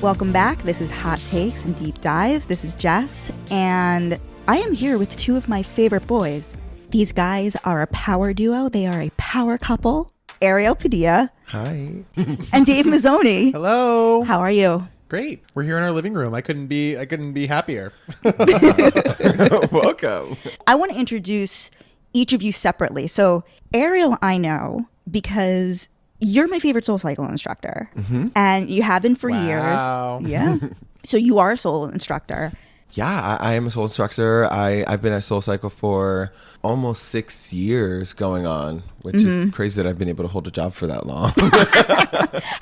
Welcome back. This is Hot Takes and Deep Dives. This is Jess, and I am here with two of my favorite boys. These guys are a power duo. They are a power couple. Ariel Padilla. Hi. And Dave Mizzoni. Hello. How are you? Great. We're here in our living room. I couldn't be happier. Welcome. I want to introduce each of you separately. So Ariel, I know because you're my favorite SoulCycle instructor, and you have been for Wow. years. Yeah. So you are a soul instructor. Yeah, I am a soul instructor. I've been at SoulCycle for almost 6 years going on, which is crazy that I've been able to hold a job for that long.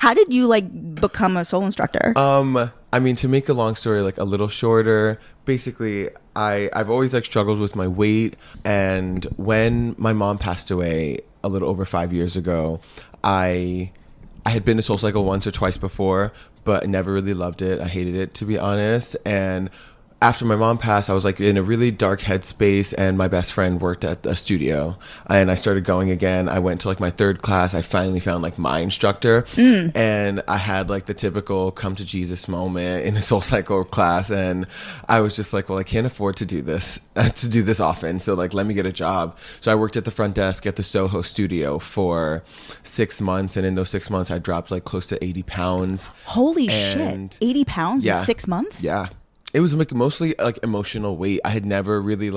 How did you become a soul instructor? I mean, to make a long story like a little shorter, basically I've always struggled with my weight, and when my mom passed away a little over 5 years ago, I had been to SoulCycle once or twice before, but never really loved it. I hated it, to be honest. And after my mom passed, I was in a really dark headspace, and my best friend worked at a studio, and I started going again. I went to my third class. I finally found my instructor, and I had the typical come to Jesus moment in a SoulCycle class, and I was just well, I can't afford to do this often, so let me get a job. So I worked at the front desk at the Soho studio for 6 months, and in those 6 months I dropped close to 80 pounds. Holy shit. 80 pounds in 6 months? Yeah. It was mostly emotional weight. I had never really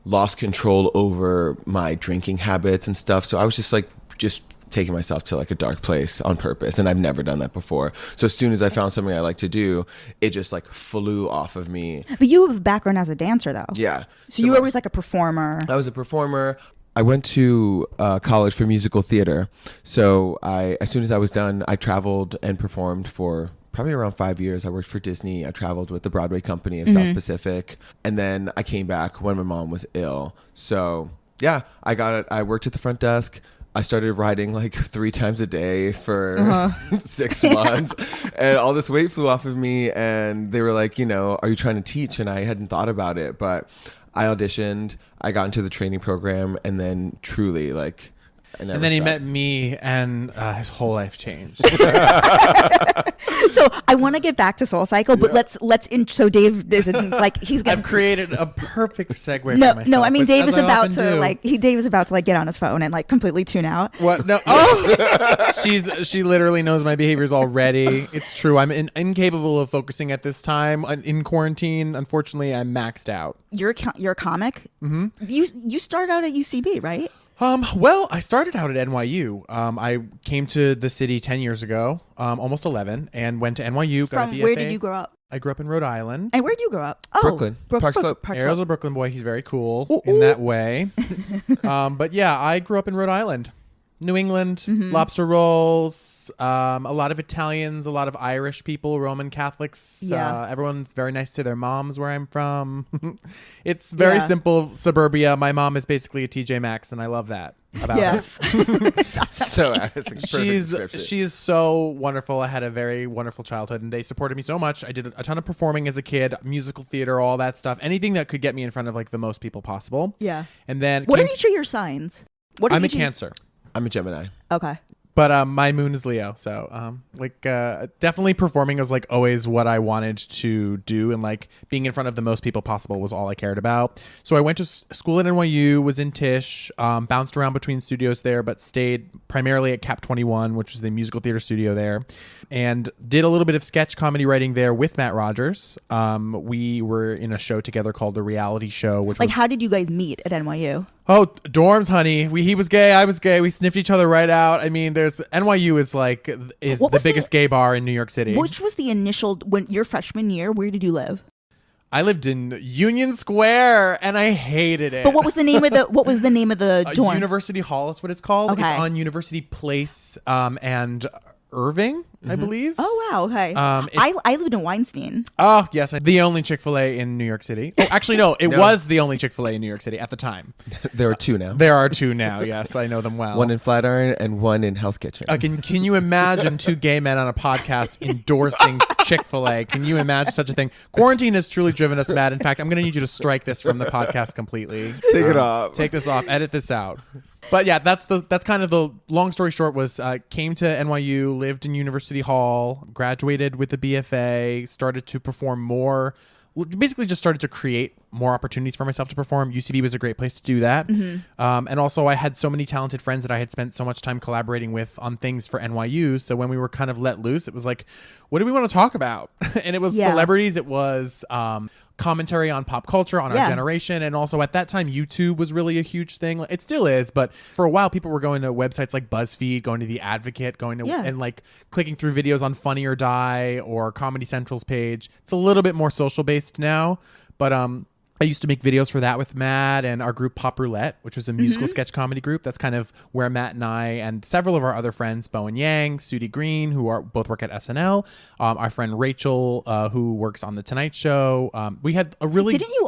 lost control over my drinking habits and stuff. So I was just taking myself to a dark place on purpose, and I've never done that before. So as soon as I found something I like to do, it just flew off of me. But you have a background as a dancer though. Yeah. So you were always a performer. I was a performer. I went to college for musical theater. So as soon as I was done, I traveled and performed for probably around 5 years. I worked for Disney. I traveled with the Broadway company of South Pacific. And then I came back when my mom was ill. So yeah, I got it. I worked at the front desk. I started riding 3 times a day for 6 months, and all this weight flew off of me. And they were are you trying to teach? And I hadn't thought about it, but I auditioned, I got into the training program, and then truly And then he met me, and his whole life changed. So I want to get back to SoulCycle, but so Dave isn't he's gonna. I've created a perfect segue. For myself. No, I mean Dave is about to Dave is about to get on his phone and completely tune out. What? No. Oh, she literally knows my behaviors already. It's true. I'm incapable of focusing at this time in quarantine. Unfortunately, I'm maxed out. You're a comic. Mm-hmm. You started out at UCB, right? Well, I started out at NYU. I came to the city 10 years ago, almost 11, and went to NYU. From where did you grow up? I grew up in Rhode Island. And where did you grow up? Oh, Brooklyn. Park Slope. Ariel's a Brooklyn boy. He's very cool in that way. But yeah, I grew up in Rhode Island. New England, lobster rolls, a lot of Italians, a lot of Irish people, Roman Catholics. Yeah. Everyone's very nice to their moms where I'm from. It's very simple suburbia. My mom is basically a TJ Maxx, and I love that about her. So she's so wonderful. I had a very wonderful childhood, and they supported me so much. I did a ton of performing as a kid, musical theater, all that stuff, anything that could get me in front of the most people possible. Yeah. And then what are each of your signs? I'm a Cancer. I'm a Gemini. Okay. But my moon is Leo, so definitely performing was always what I wanted to do, and being in front of the most people possible was all I cared about. So I went to school at NYU, was in Tisch, bounced around between studios there, but stayed primarily at Cap 21, which was the musical theater studio there, and did a little bit of sketch comedy writing there with Matt Rogers. We were in a show together called The Reality Show, which how did you guys meet at NYU? Oh, dorms, honey. He was gay, I was gay. We sniffed each other right out. I mean, NYU is the biggest gay bar in New York City. Which was the initial when your freshman year? Where did you live? I lived in Union Square, and I hated it. But what was the name of the dorm? University Hall is what it's called. Okay. It's on University Place and Irving, I believe. Oh wow, okay. I lived in Weinstein. Oh yes, the only Chick-fil-A in New York City. Oh, actually no, it was the only Chick-fil-A in New York City at the time. There are 2 now. There are 2 now. Yes, I know them well. One in Flatiron and one in Hell's Kitchen. Can you imagine 2 gay men on a podcast endorsing Chick-fil-A. Can you imagine such a thing? Quarantine has truly driven us mad. In fact, I'm going to need you to strike this from the podcast completely. Take it off. Take this off. Edit this out. But yeah, that's kind of the long story short was came to NYU, lived in University Hall, graduated with a BFA, started to perform more. Basically just started to create more opportunities for myself to perform. UCB was a great place to do that. And also I had so many talented friends that I had spent so much time collaborating with on things for NYU. So when we were kind of let loose, it was like, what do we want to talk about? And it was celebrities. It was commentary on pop culture, on our generation. And also at that time, YouTube was really a huge thing. It still is. But for a while, people were going to websites like BuzzFeed, going to The Advocate, going to and like clicking through videos on Funny or Die or Comedy Central's page. It's a little bit more social based now. But I used to make videos for that with Matt and our group Pop Roulette, which was a musical sketch comedy group. That's kind of where Matt and I and several of our other friends, Bowen Yang, Sudie Green, who are both work at SNL, our friend Rachel, who works on The Tonight Show. We had a really Didn't you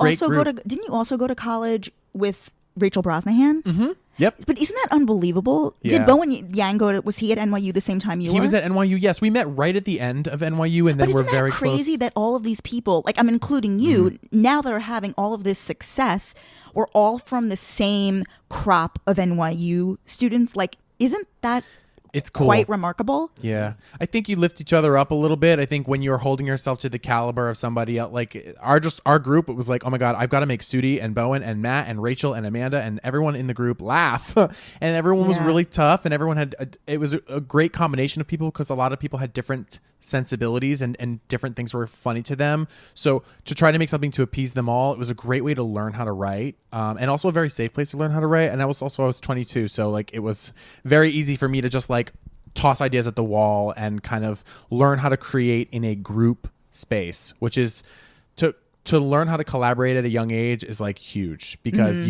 also go to college with Rachel Brosnahan? Yep. But isn't that unbelievable? Yeah. Did Bowen Yang was he at NYU the same time you were? He was at NYU, yes. We met right at the end of NYU, and then we're very close. But isn't that crazy that all of these people, like I'm including you, now that are having all of this success, we're all from the same crop of NYU students? Like, isn't that it's cool. Quite remarkable? Yeah. I think you lift each other up a little bit. I think when you're holding yourself to the caliber of somebody else, like our group, it was like, oh my God, I've got to make Sudie and Bowen and Matt and Rachel and Amanda and everyone in the group laugh. And everyone was really tough, and everyone had, it was a great combination of people because a lot of people had different sensibilities and different things were funny to them. So to try to make something to appease them all, it was a great way to learn how to write, and also a very safe place to learn how to write. And I was 22, so like it was very easy for me to just like toss ideas at the wall and kind of learn how to create in a group space, which is to learn how to collaborate at a young age is like huge, because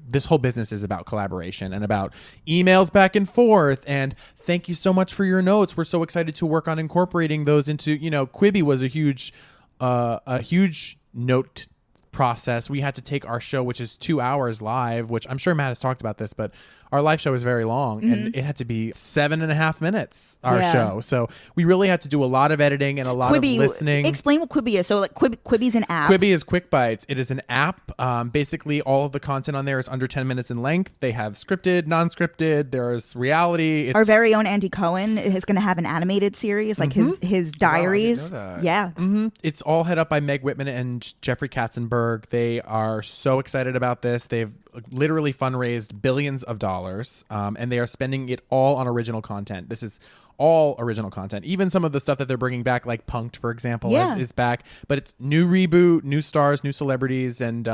this whole business is about collaboration and about emails back and forth. And thank you so much for your notes. We're so excited to work on incorporating those into, Quibi was a huge note process. We had to take our show, which is 2 hours live, which I'm sure Matt has talked about this, but our live show is very long, and it had to be 7.5 minutes, our show. So we really had to do a lot of editing and a lot of listening. Explain what Quibi is. So like Quibi's an app. Quibi is Quick Bites. It is an app. Basically, all of the content on there is under 10 minutes in length. They have scripted, non-scripted. There's reality. Our very own Andy Cohen is going to have an animated series, like his diaries. Wow, I didn't know that. Yeah. It's all head up by Meg Whitman and Jeffrey Katzenberg. They are so excited about this. They've literally fundraised billions of dollars, and they are spending it all on original content. This is all original content. Even some of the stuff that they're bringing back, like Punk'd, for example, is back. But it's new reboot, new stars, new celebrities, and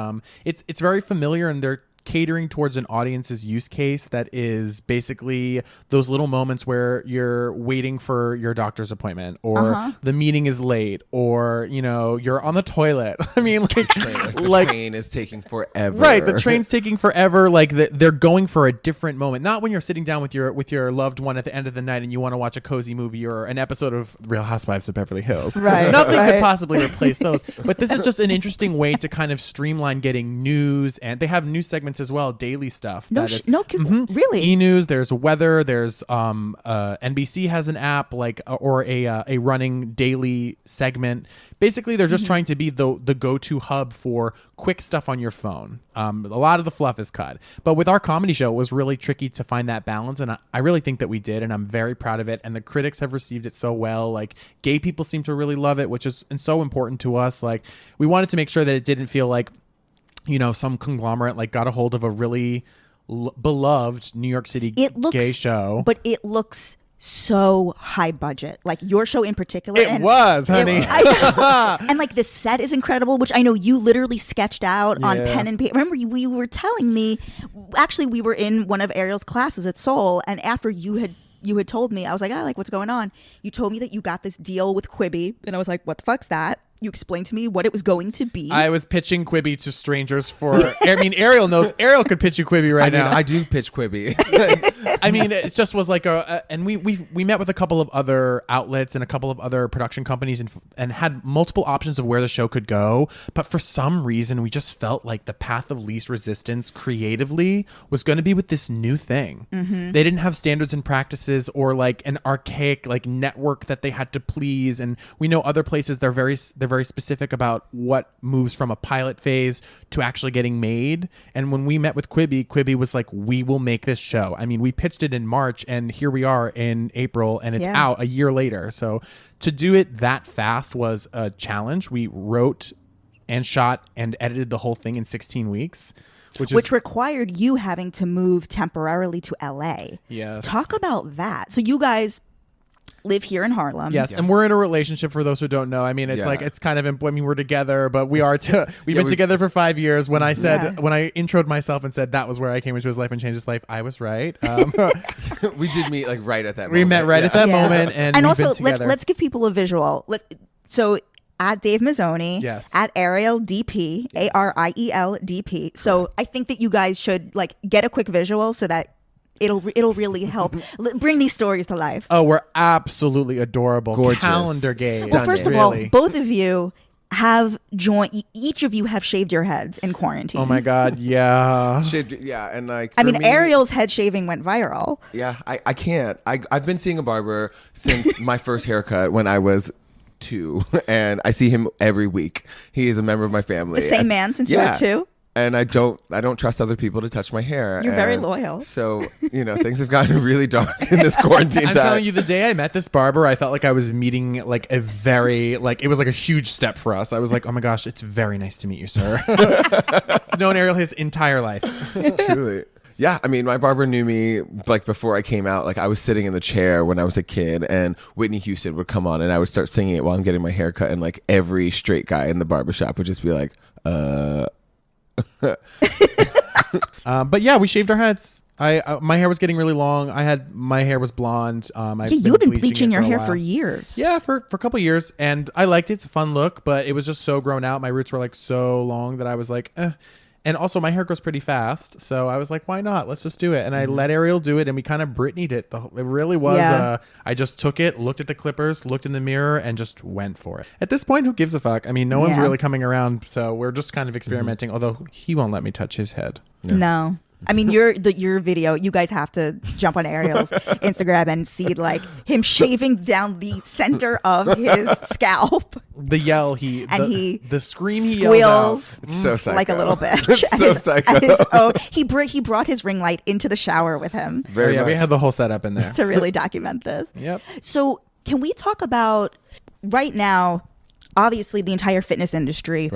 it's very familiar, and they're catering towards an audience's use case that is basically those little moments where you're waiting for your doctor's appointment, or the meeting is late, or you're on the toilet. I mean, the train is taking forever. Right, the train's taking forever. Like they're going for a different moment. Not when you're sitting down with your loved one at the end of the night and you want to watch a cozy movie or an episode of Real Housewives of Beverly Hills. Right, nothing could possibly replace those. But this is just an interesting way to kind of streamline getting news, and they have news segments as well, daily stuff. Really? E-news. There's weather. There's NBC has an app or a running daily segment. Basically, they're just trying to be the go-to hub for quick stuff on your phone. A lot of the fluff is cut, but with our comedy show, it was really tricky to find that balance, and I really think that we did, and I'm very proud of it. And the critics have received it so well. Like, gay people seem to really love it, which is so important to us. Like, we wanted to make sure that it didn't feel like some conglomerate got a hold of a really beloved New York City gay show. But it looks so high budget, like your show in particular. It was, honey. And like the set is incredible, which I know you literally sketched out on pen and paper. Remember, we were telling me, actually, we were in one of Ariel's classes at Soul, and after you had told me, I was like, what's going on? You told me that you got this deal with Quibi, and I was like, what the fuck's that? you explained to me what it was going to be. I was pitching Quibi to strangers Ariel knows. Ariel could pitch you Quibi right now. I do pitch Quibi. I mean, it just was like and we met with a couple of other outlets and a couple of other production companies and had multiple options of where the show could go. But for some reason, we just felt like the path of least resistance creatively was going to be with this new thing. Mm-hmm. They didn't have standards and practices or like an archaic like network that they had to please. And we know other places they're very specific about what moves from a pilot phase to actually getting made. And when we met with Quibi was like, we will make this show. I mean, we pitched it in March and here we are in April and it's out a year later. So to do it that fast was a challenge. We wrote and shot and edited the whole thing in 16 weeks. Which required you having to move temporarily to LA. Yes. Talk about that. So you guys live here in Harlem. Yes, and we're in a relationship for those who don't know. I mean, it's like it's kind of we're together, but we've been together for 5 years. When I said when I introed myself and said that was where I came into his life and changed his life, I was right. We did meet like right at that moment. We met right at that moment and also been together. let's give people a visual. So at Dave Mizzoni, at Ariel DP, Ariel DP. So I think that you guys should like get a quick visual so that it'll really help bring these stories to life. Oh, we're absolutely adorable. Gorgeous. Calendar gaze. Well, first of all, both of you have each of you have shaved your heads in quarantine. Oh my God, yeah. And like I mean, Ariel's head shaving went viral. Yeah, I can't. I've been seeing a barber since my first haircut when I was 2, and I see him every week. He is a member of my family. The same man since you were 2? And I don't trust other people to touch my hair. You're very loyal. So, things have gotten really dark in this quarantine time. I'm telling you, the day I met this barber, I felt like I was meeting like a very, like, it was like a huge step for us. I was like, oh my gosh, it's very nice to meet you, sir. I've known Ariel his entire life. Truly. Yeah, I mean, my barber knew me like before I came out. Like I was sitting in the chair when I was a kid, and Whitney Houston would come on, and I would start singing it while I'm getting my hair cut, and like every straight guy in the barbershop would just be like, but yeah, we shaved our heads. My hair was getting really long. My hair was blonde. You had been bleaching your hair for years. Yeah, for a couple years, and I liked it. It's a fun look, but it was just so grown out. My roots were like so long that I was like, eh. And also my hair grows pretty fast, so I was like, why not? Let's just do it. And I let Ariel do it, and we kind of Britney'd it. It really was. I just took it, looked at the clippers, looked in the mirror, and just went for it. At this point, who gives a fuck? I mean, no one's really coming around, so we're just kind of experimenting. Although he won't let me touch his head. Yeah. No. I mean, your video, you guys have to jump on Ariel's Instagram and see like him shaving down the center of his scalp. The yell the scream he squeals it's so psycho. Like a little bitch. It's so psycho. He brought his ring light into the shower with him. Very much. We had the whole setup in there to really document this. Yep. So can we talk about right now? Obviously, the entire fitness industry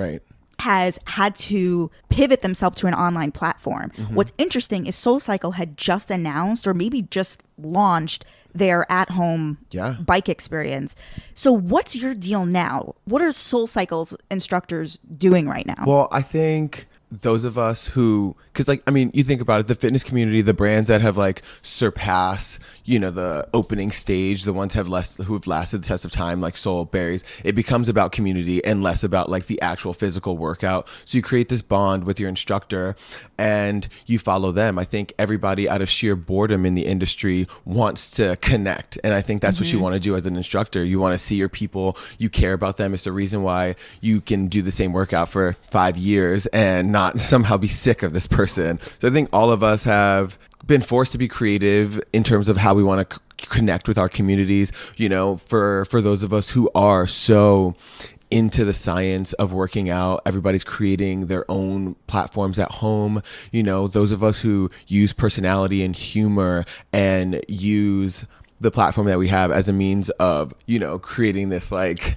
has had to pivot themselves to an online platform. Mm-hmm. What's interesting is SoulCycle had just announced or maybe just launched their at-home bike experience. So what's your deal now? What are SoulCycle's instructors doing right now? Well, I think those of us who, because like, I mean, you think about it, the fitness community, the brands that have like surpassed, the opening stage, the ones who have lasted the test of time, like Soul Berries, it becomes about community and less about like the actual physical workout. So you create this bond with your instructor and you follow them. I think everybody out of sheer boredom in the industry wants to connect. And I think that's what you want to do as an instructor. You want to see your people, you care about them. It's the reason why you can do the same workout for 5 years and not somehow be sick of this person. So I think all of us have been forced to be creative in terms of how we want to connect with our communities. For those of us who are so into the science of working out, everybody's creating their own platforms at home. Those of us who use personality and humor and use the platform that we have as a means of, creating this like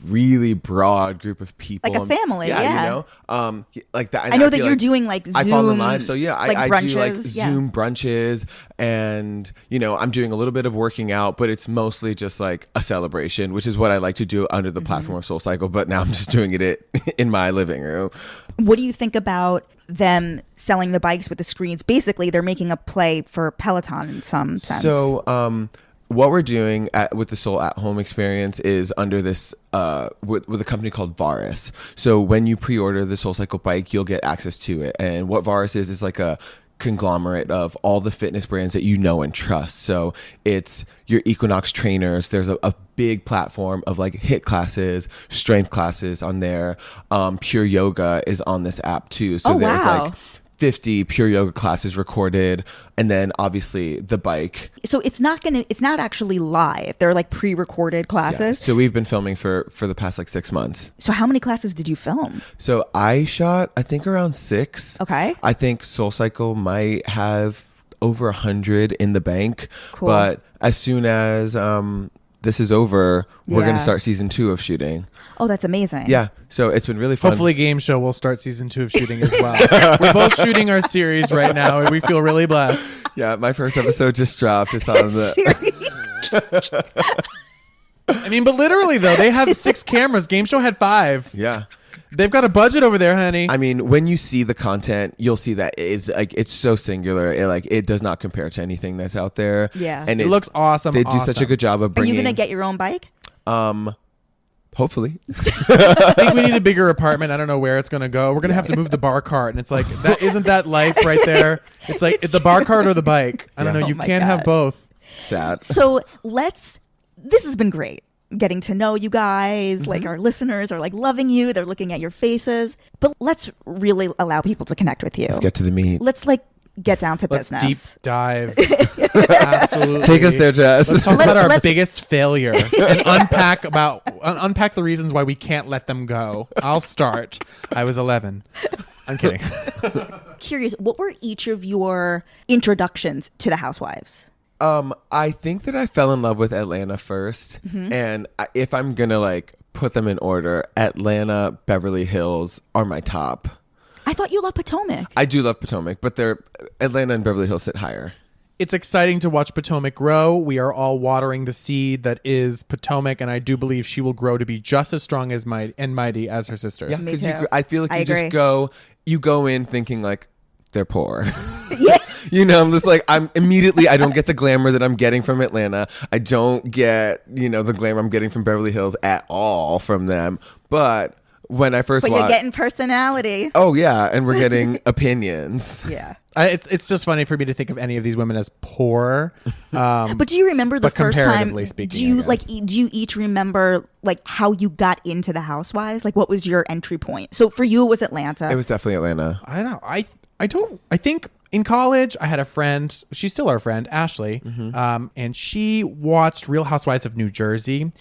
really broad group of people, like a family. Like that. I know that you're doing like Zoom, I follow them live, so I brunches, do like Zoom brunches, and I'm doing a little bit of working out, but it's mostly just like a celebration, which is what I like to do under the platform of SoulCycle. But now I'm just doing it in my living room. What do you think about them selling the bikes with the screens? Basically, they're making a play for Peloton in some sense. So what we're doing with the Soul at Home experience is under this with a company called Varus. So when you pre-order the SoulCycle bike, you'll get access to it. And what Varus is like a conglomerate of all the fitness brands that you know and trust. So it's your Equinox trainers. There's a big platform of like HIIT classes, strength classes on there. Pure Yoga is on this app too. So there's like 50 pure yoga classes recorded, and then obviously the bike. So it's not actually live. They're like pre-recorded classes. Yeah. So we've been filming for the past like 6 months. So how many classes did you film? So I shot, I think, around 6. Okay. I think SoulCycle might have over 100 in the bank. Cool. But as soon as this is over, we're going to start season 2 of shooting. Oh, that's amazing. Yeah. So it's been really fun. Hopefully Gayme Show will start season 2 of shooting as well. We're both shooting our series right now, and we feel really blessed. Yeah, my first episode just dropped. It's on the... I mean, but literally, though, they have 6 cameras. Gayme Show had 5. Yeah. They've got a budget over there, honey. I mean, when you see the content, you'll see that it's so singular. It does not compare to anything that's out there. Yeah. And it looks awesome. They do such a good job of Are bringing... you going to get your own bike? Hopefully. I think we need a bigger apartment. I don't know where it's going to go. We're going to have to move the bar cart. And it's like, isn't that life right there? It's like, it's the bar cart or the bike. I don't know. You can't have both. Sad. So this has been great. Getting to know you guys, like our listeners are like loving you. They're looking at your faces. But let's really allow people to connect with you. Let's get to the meat. Let's like get down to Let's business. deep dive. Absolutely. Take us there, Jess. Let's talk about our biggest failure and unpack the reasons why we can't let them go. I'll start. I was 11. I'm kidding. Curious, what were each of your introductions to the Housewives? I think that I fell in love with Atlanta first. And if I'm going to like put them in order, Atlanta, Beverly Hills are my top. I thought you loved Potomac. I do love Potomac, but Atlanta and Beverly Hills sit higher. It's exciting to watch Potomac grow. We are all watering the seed that is Potomac, and I do believe she will grow to be just as strong as mighty as her sisters. Yeah, Me because too. I feel like I agree. you go in thinking like they're poor. Yeah. I'm just like, I don't get the glamour that I'm getting from Atlanta. I don't get, the glamour I'm getting from Beverly Hills at all from them. But when I first But watched, you're getting personality. oh yeah, and we're getting opinions. Yeah. It's just funny for me to think of any of these women as poor. But do you remember the but first time? comparatively speaking, Do you I guess. do you each remember like how you got into the Housewives? Like what was your entry point? So for you, it was Atlanta. It was definitely Atlanta. I think in college I had a friend. She's still our friend, Ashley, and she watched Real Housewives of New Jersey.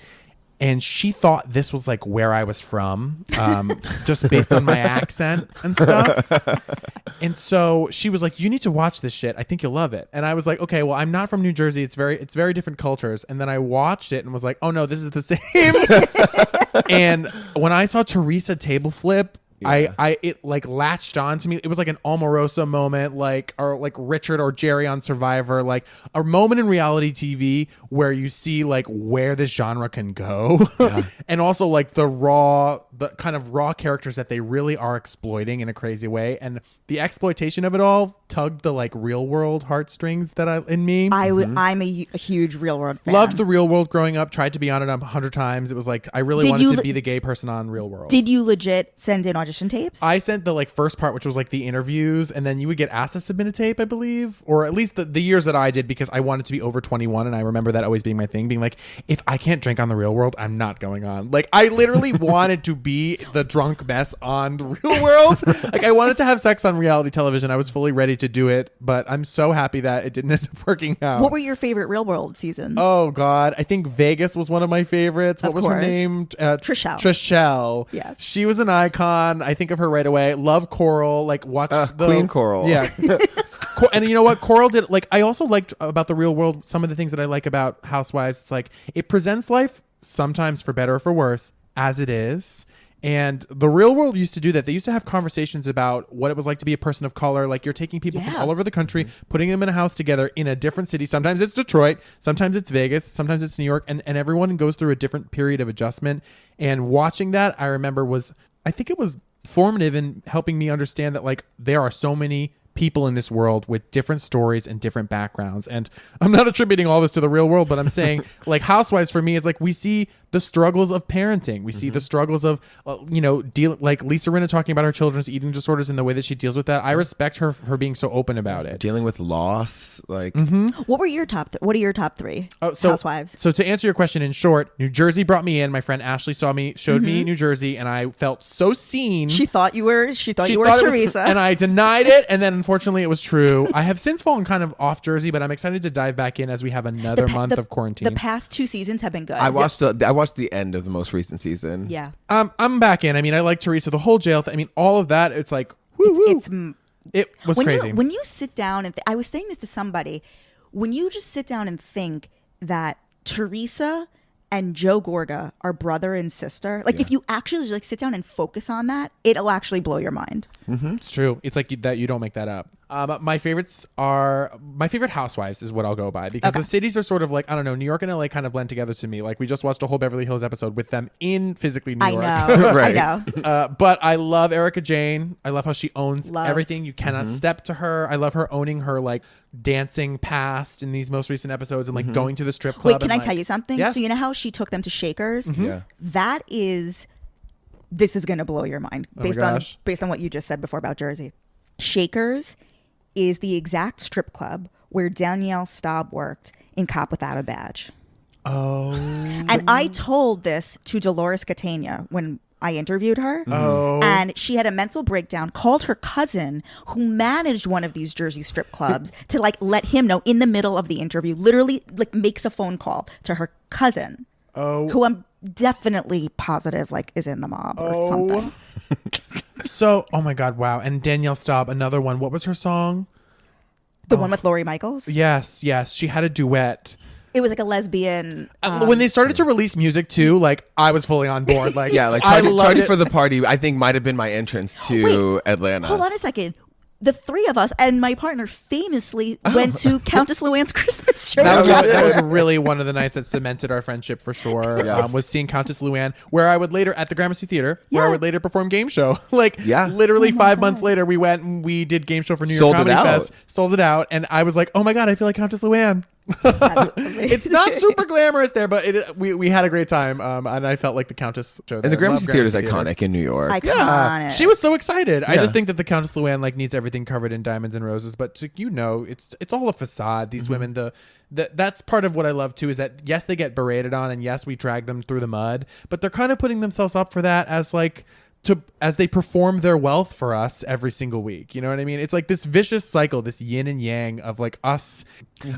And she thought this was like where I was from, just based on my accent and stuff. And so she was like, "You need to watch this shit. I think you'll love it." And I was like, "Okay, well, I'm not from New Jersey. It's very different cultures." And then I watched it and was like, "Oh no, this is the same." And when I saw Teresa table flip, it like latched on to me. It was like an Omarosa moment, or like Richard or Jerry on Survivor, like a moment in reality TV where you see like where this genre can go. And also like the kind of raw characters that they really are exploiting in a crazy way. And the exploitation of it all tugged the like real world heartstrings in me. I'm a huge Real World fan. Loved the Real World growing up, tried to be on it 100 times. It was like, I really wanted to be the gay person on Real World. Did you legit send in audition tapes? I sent the like first part, which was like the interviews, and then you would get asked to submit a tape, I believe, or at least the years that I did, because I wanted to be over 21. And I remember that always being my thing, being like, if I can't drink on the Real World, I'm not going on. Like I literally wanted to be the drunk mess on the Real World. Like I wanted to have sex on reality television. I was fully ready to do it, but I'm so happy that it didn't end up working out. What were your favorite Real World seasons? Oh God, I think Vegas was one of my favorites. What Of was her course. name? Trishelle. Trishelle. Yes. She was an icon. I think of her right away. Love Coral. Like watch Queen Coral. Yeah. And you know what? Coral did, like, I also liked about the Real World, some of the things that I like about Housewives. It's like, it presents life sometimes for better or for worse as it is. And the Real World used to do that. They used to have conversations about what it was like to be a person of color. Like you're taking people from all over the country, putting them in a house together in a different city. Sometimes it's Detroit, sometimes it's Vegas, sometimes it's New York, and everyone goes through a different period of adjustment. And watching that, I remember I think it was formative in helping me understand that like there are so many people in this world with different stories and different backgrounds. And I'm not attributing all this to the real world, but I'm saying like Housewives for me is like we see the struggles of parenting. We see the struggles of, like Lisa Rinna talking about her children's eating disorders and the way that she deals with that. I respect her for being so open about it. Dealing with loss, like. What are your top 3 Housewives? So to answer your question in short, New Jersey brought me in. My friend Ashley showed me New Jersey, and I felt so seen. She thought you were Teresa, and I denied it, and then unfortunately it was true. I have since fallen kind of off Jersey, but I'm excited to dive back in as we have another month of quarantine. The past 2 seasons have been good. I watched the end of the most recent season. Yeah. I'm back in. I mean, I like Teresa, the whole jail thing. I mean, all of that. It's like, it was crazy. When you sit down and I was saying this to somebody, when you just sit down and think that Teresa and Joe Gorga are brother and sister, like if you actually like sit down and focus on that, it'll actually blow your mind. It's true. It's like that you don't make that up. My favorite Housewives is what I'll go by, because the cities are sort of like, I don't know, New York and LA kind of blend together to me. Like we just watched a whole Beverly Hills episode with them in physically New York. I know. Right. I know. But I love Erica Jane. I love how she owns everything. You cannot step to her. I love her owning her like dancing past in these most recent episodes and like going to the strip club. Wait, can I tell you something? Yeah. So you know how she took them to Shakers? Yeah. This is going to blow your mind based on what you just said before about Jersey. Shakers is the exact strip club where Danielle Staub worked in Cop Without a Badge. Oh. And I told this to Dolores Catania when I interviewed her. Oh. And she had a mental breakdown, called her cousin who managed one of these Jersey strip clubs to like let him know in the middle of the interview, literally like makes a phone call to her cousin. Oh. Who I'm definitely positive like is in the mob or something. So, oh my God, wow. And Danielle Staub, another one. What was her song? The one with Lori Michaels? Yes. She had a duet. It was like a lesbian. When they started to release music too, like I was fully on board. Like like Tardy for the Party, I think might have been my entrance to Atlanta. Hold on a second. The three of us and my partner famously went to Countess Luann's Christmas show. That was really one of the nights that cemented our friendship for sure. Yes. Was seeing Countess Luann, where I would later at the Gramercy Theater, where I would later perform Gayme Show. Literally 5 months later, we went and we did Gayme Show for New York Comedy Fest. Sold it out, and I was like, oh my God, I feel like Countess Luann. It's not super glamorous there, but we had a great time, and I felt like the Countess show. And the Gramercy Theater is iconic in New York. Iconic. Yeah, she was so excited. I just think that the Countess Luann like needs everything covered in diamonds and roses, but it's all a facade. These women, that's part of what I love too, is that yes, they get berated on, and yes, we drag them through the mud, but they're kind of putting themselves up for that as like as they perform their wealth for us every single week. You know what I mean? It's like this vicious cycle, this yin and yang of like us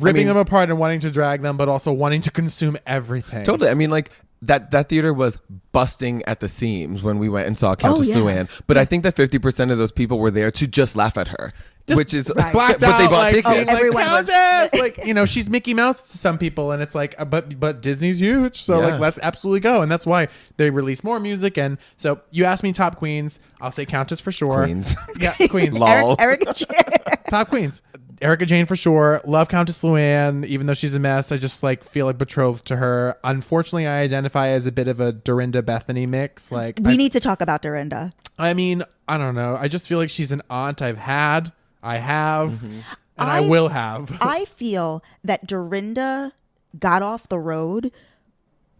ripping them apart and wanting to drag them, but also wanting to consume everything. Totally. I mean, like that theater was busting at the seams when we went and saw Countess Luann. But I think that 50% of those people were there to just laugh at her. Which is blacked but out, they bought like, tickets. everyone was like, she's Mickey Mouse to some people, and it's like, but Disney's huge, so like let's absolutely go, and that's why they release more music. And so you asked me top queens, I'll say Countess for sure. Queens, queens. Lol. Erica Jane. Top queens. Erica Jane for sure. Love Countess Luann, even though she's a mess. I just like feel like betrothed to her. Unfortunately, I identify as a bit of a Dorinda Bethany mix. Like we need to talk about Dorinda. I mean, I don't know. I just feel like she's an aunt I have, and I will have. I feel that Dorinda got off the road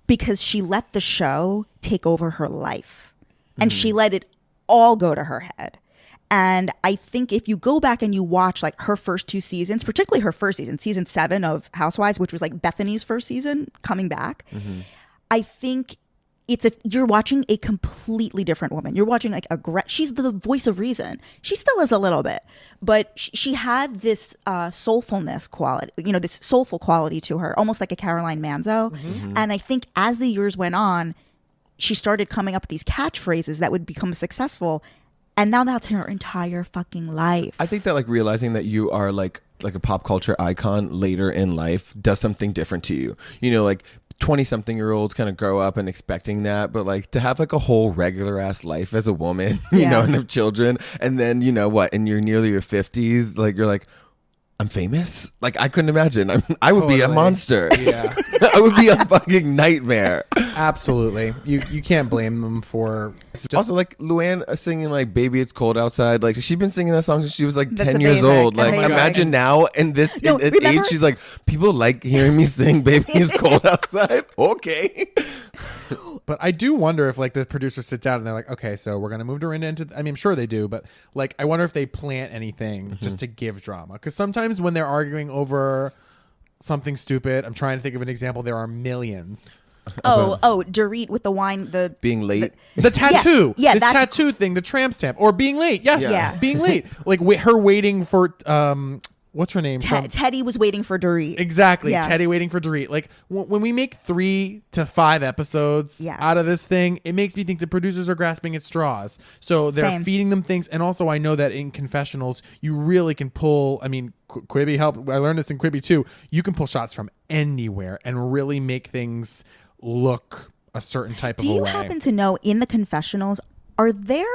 because she let the show take over her life. And she let it all go to her head. And I think if you go back and you watch like her first 2 seasons, particularly her first season 7 of Housewives, which was like Bethany's first season coming back, I think you're watching a completely different woman. You're watching like she's the voice of reason. She still is a little bit, but she had this soulfulness quality, this soulful quality to her, almost like a Caroline Manzo. And I think as the years went on, she started coming up with these catchphrases that would become successful. And now that's her entire fucking life. I think that like realizing that you are like a pop culture icon later in life does something different to you. Like 20-something-year-olds kind of grow up and expecting that, but like to have like a whole regular ass life as a woman, and have children, and then and you're nearly your 50s, like you're like, I'm famous. Like I couldn't imagine. I would be a Totally. monster. Yeah. I would be a fucking nightmare. Absolutely. You can't blame them for Also, like Luann singing like "Baby It's Cold Outside." Like she's been singing that song since she was like That's 10 years amazing. old. Like Amazing. imagine now in this No, in this remember- age, she's like, people like hearing me sing "Baby It's Cold Outside." Okay. But I do wonder if like the producers sit down and they're like, okay, so we're gonna move Dorinda into. I mean, I'm sure they do, but like I wonder if they plant anything just to give drama. Because sometimes when they're arguing over something stupid, I'm trying to think of an example. There are millions. Dorit with the wine, the Being late. The tattoo, Yeah, this that's- tattoo thing, the tramp stamp, or being late. Yes, Yeah. being late. Like her waiting for what's her name? from- Teddy was waiting for Dorit. Exactly. Yeah. Teddy waiting for Dorit. Like when we make 3 to 5 episodes Yes. out of this thing, it makes me think the producers are grasping at straws. So they're Same. feeding them things. And also I know that in confessionals, you really can pull, I mean, Quibi helped. I learned this in Quibi too. You can pull shots from anywhere and really make things look a certain type Do of a you way. happen to know in the confessionals, are there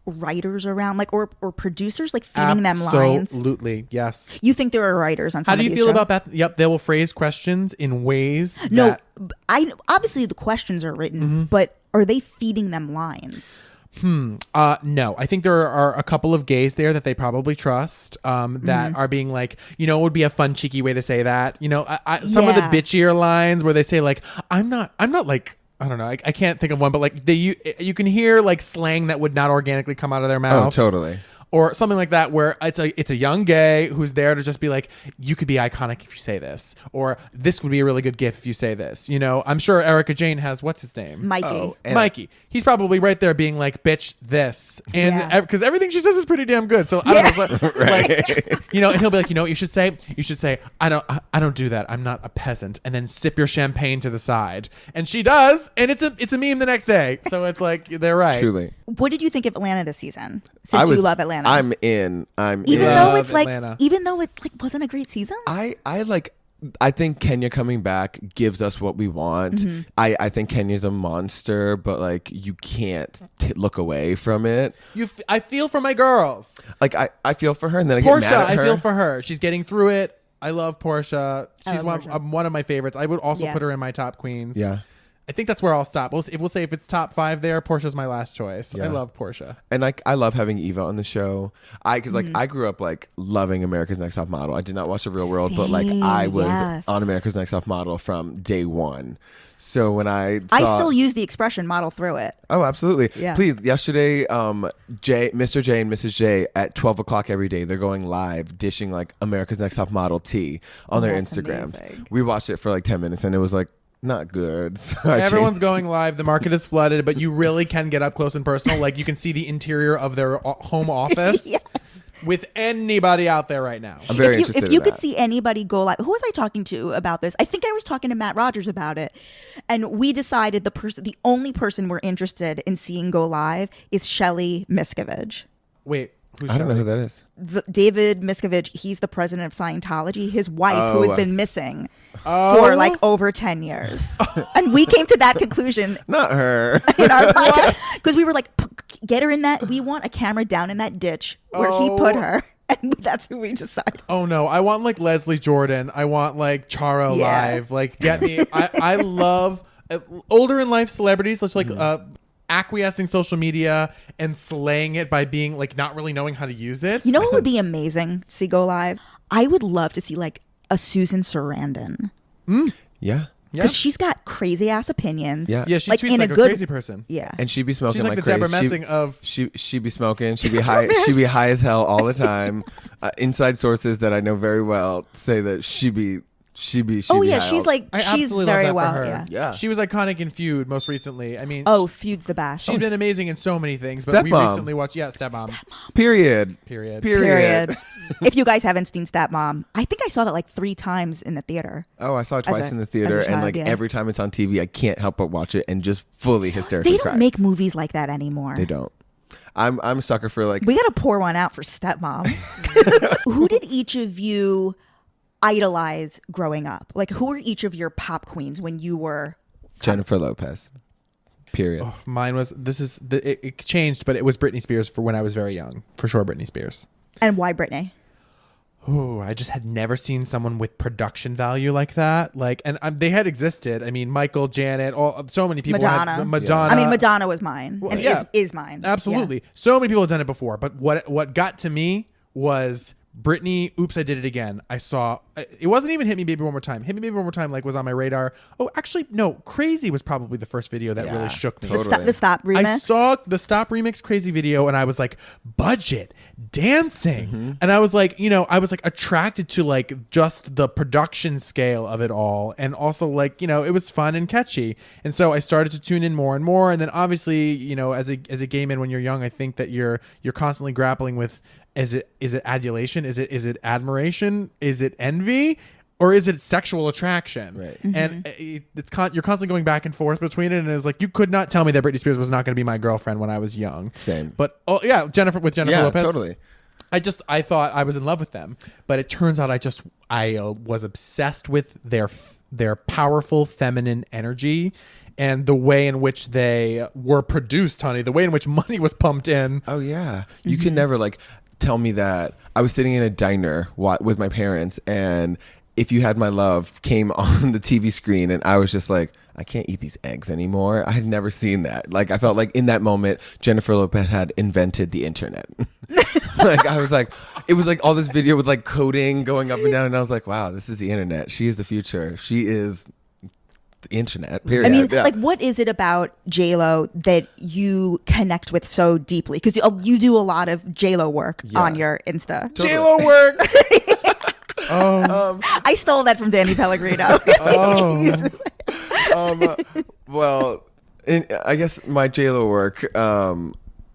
writers around, like, or producers like feeding them lines? Absolutely. Yes. You think there are writers on some How do of you these feel shows? about Beth? Yep. They will phrase questions in ways No, that I obviously the questions are written, Mm-hmm. but are they feeding them lines? No, I think there are a couple of gays there that they probably trust that are being like, it would be a fun, cheeky way to say that. Some of the Yeah. bitchier lines where they say like, I'm not like, I don't know. I can't think of one, but like you can hear like slang that would not organically come out of their mouth. Oh, totally. Or something like that, where it's a young gay who's there to just be like, you could be iconic if you say this, or this would be a really good gif if you say this. I'm sure Erica Jane has, what's his name? Mikey. Oh, and- Mikey. He's probably right there being like, bitch, this. And Yeah. because everything she says is pretty damn good. So I don't know. It's like, and he'll be like, what you should say? You should say, I don't do that. I'm not a peasant. And then sip your champagne to the side. And she does. And it's a meme the next day. So it's like, they're right. Truly. What did you think of Atlanta this season? Since you love Atlanta, I'm in. even in. though Love it's like, Atlanta. even though it like wasn't a great season. I think Kenya coming back gives us what we want. Mm-hmm. I think Kenya's a monster, but like you can't look away from it. I feel for my girls. Like I feel for her, and then I get Portia, mad at her. I feel for her. She's getting through it. I love Portia. She's love Portia. one of my favorites. I would also Yeah. put her in my top queens. Yeah. I think that's where I'll stop. We'll say if it's top 5 there, Portia's my last choice. Yeah. I love Portia. And like I love having Eva on the show. Because Mm-hmm. I grew up like loving America's Next Top Model. I did not watch The Real World, but like Same, I was yes. on America's Next Top Model from day one. So when I saw, I still use the expression "model through it." Oh, absolutely. Yeah. Please, yesterday, Mr. J and Mrs. J at 12 o'clock every day, they're going live dishing like America's Next Top Model tea on their That's Instagrams. amazing. We watched it for like 10 minutes and it was like not good. So I Everyone's changed- going live. The market is flooded, but you really can get up close and personal. Like you can see the interior of their home office Yes. with anybody out there right now. I'm very if interested you in could that. see anybody go live, who was I talking to about this? I think I was talking to Matt Rogers about it, and we decided the only person we're interested in seeing go live is Shelly Miscavige. Wait, who's I don't know Shelley? who that is. David Miscavige, he's the president of Scientology. His wife, who has Oh. been missing for like over 10 years, and we came to that conclusion Not her. in our podcast because we were like, get her in that. We want a camera down in that ditch where he put her, and that's who we decided. Oh no, I want like Leslie Jordan. I want like Charo Yeah. live. Like get me. I love older in life celebrities. Let's like acquiescing social media and slaying it by being like not really knowing how to use it. You know what would be amazing to see go live? I would love to see like a Susan Sarandon Yeah. because she's got crazy ass opinions. Yeah. Yeah, she like tweets in like a a good crazy person. Yeah. And she'd be smoking She's like the crazy. Deborah Messing of. She be smoking. She'd be high. She'd be high as hell all the time. Inside sources that I know very well say that she'd be. Oh be yeah, high she's all- like I she's absolutely very love that well. for her. Yeah. Yeah. She was iconic in Feud most recently. I mean, Oh, Feud's the best. she's been amazing in so many things. But we Stepmom. recently watched Stepmom. Period. Period. Period. If you guys haven't seen Stepmom, I think I saw that like 3 times in the theater. Oh, I saw it As twice a- in the theater, as a and child, like yeah. every time it's on TV, I can't help but watch it and just fully hysterically They don't cry. make movies like that anymore. They don't. I'm a sucker for like. We got to pour one out for Stepmom. Who did each of you idolize growing up? Like, who were each of your pop queens when you were? Jennifer Lopez. Period. Mine was. It changed, but it was Britney Spears for when I was very young. For sure, Britney Spears. And why Britney? Oh, I just had never seen someone with production value like that. Like, and they had existed. I mean, Michael, Janet, so many people. Madonna. Madonna. I mean, Madonna was mine. Well, and yeah. is mine. Absolutely. Yeah. So many people have done it before. But what got to me was Britney, Oops, I Did It Again. I saw, it wasn't even Hit Me Baby One More Time. Hit Me Baby One More Time like was on my radar. Oh, actually, no. Crazy was probably the first video that really shook me. Totally. The Stop remix. I saw the Stop Remix Crazy video and I was like, budget, dancing. And I was like, I was like attracted to like just the production scale of it all. And also like, it was fun and catchy. And so I started to tune in more and more. And then obviously, as a gay man when you're young, I think that you're constantly grappling with, is it adulation? Is it admiration? Is it envy? Or is it sexual attraction? Right. And you're constantly going back and forth between it. And it's like, you could not tell me that Britney Spears was not going to be my girlfriend when I was young. Same. But Jennifer Lopez. Totally. I thought I was in love with them, but it turns out I was obsessed with their powerful feminine energy and the way in which they were produced, honey, the way in which money was pumped in. Oh yeah. You can never like tell me that. I was sitting in a diner with my parents, and If You Had My Love came on the TV screen, and I was just like, I can't eat these eggs anymore. I had never seen that. Like, I felt like in that moment, Jennifer Lopez had invented the internet. Like, I was like, it was like all this video with like coding going up and down, and I was like, wow, this is the internet. She is the future. She is the internet, period. I mean, yeah. like, what is it about JLo that you connect with so deeply? Because you do a lot of JLo work on your Insta. Totally. JLo work. I stole that from Danny Pellegrino. Well, I guess my JLo work,